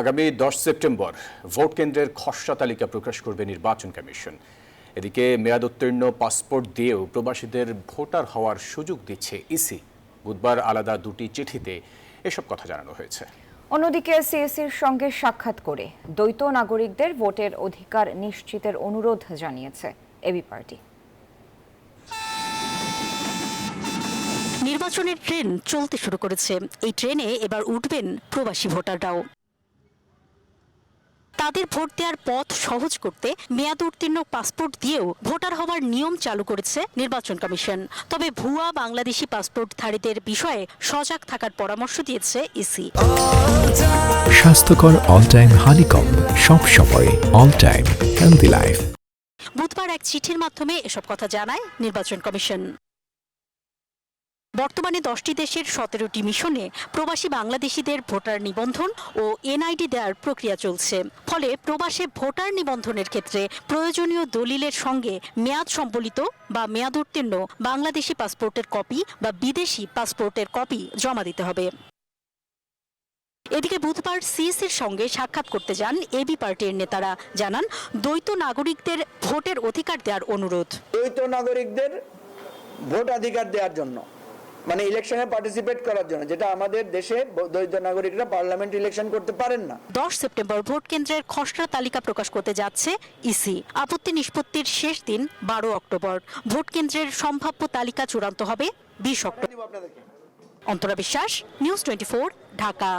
আগামী 10 September vote কেন্দ্রের খসড়া তালিকা প্রকাশ করবে নির্বাচন কমিশন। এদিকে মেয়াদোত্তীর্ণ পাসপোর্ট দিয়েও প্রবাসীদের ভোটার হওয়ার সুযোগ দিচ্ছে ইসি। বুধবার আলাদা দুটি চিঠিতে এসব কথা জানানো হয়েছে। অন্যদিকে সিএসির সঙ্গে সাক্ষাৎ করে দ্বৈত নাগরিকদের ভোটের অধিকার নিশ্চিতের অনুরোধ জানিয়েছে এবি পার্টি। নির্বাচনের ট্রেন চলতে শুরু করেছে। এই ট্রেনে এবার উঠবেন প্রবাসী ভোটাররাও। তাদের ভোট দেওয়ার পথ সহজ করতে মেয়াদ উত্তীর্ণ পাসপোর্ট দিয়েও ভোটার হওয়ার নিয়ম চালু করেছে নির্বাচন কমিশন। তবে ভুয়া বাংলাদেশি পাসপোর্টধারীদের বিষয়ে সজাগ থাকার পরামর্শ দিয়েছে ইসি। স্বাস্থ্যকর অল টাইম হানিকম, সব সময় অল টাইম হেলদি লাইফ। বুধবার এক চিঠির মাধ্যমে এসব কথা জানায় নির্বাচন কমিশন। বর্তমানে 10টি দেশের 17টি মিশনে প্রবাসী বাংলাদেশিদের ভোটার নিবন্ধন ও এনআইডি দেওয়ার প্রক্রিয়া চলছে। ফলে প্রবাসে ভোটার নিবন্ধনের ক্ষেত্রে প্রয়োজনীয় দলিলের সঙ্গে মেয়াদ সম্বলিত বা মেয়াদ উত্তীর্ণ বাংলাদেশি পাসপোর্টের কপি বা বিদেশি পাসপোর্টের কপি জমা দিতে হবে। এদিকে বুধবার সিএসির সঙ্গে সাক্ষাৎ করতে যান এবি পার্টির নেতারা। জানান দ্বৈত নাগরিকদের ভোটের অধিকার দেওয়ার অনুরোধ। দ্বৈত নাগরিকদের ভোট অধিকার দেওয়ার জন্য, মানে ইলেকশনে পার্টিসিপেট করার জন্য, যেটা আমাদের দেশে দ্বৈত নাগরিকরা পার্লামেন্ট ইলেকশন করতে পারেন না। 10 সেপ্টেম্বর ভোট কেন্দ্রের খসড়া তালিকা প্রকাশ করতে যাচ্ছে ইসি। আপত্তি নিষ্পত্তির শেষ দিন 12 অক্টোবর। ভোট কেন্দ্রের সম্ভাব্য তালিকা চূড়ান্ত হবে 20 অক্টোবর। অন্তরা বিশ্বাস, নিউজ 24, ঢাকা।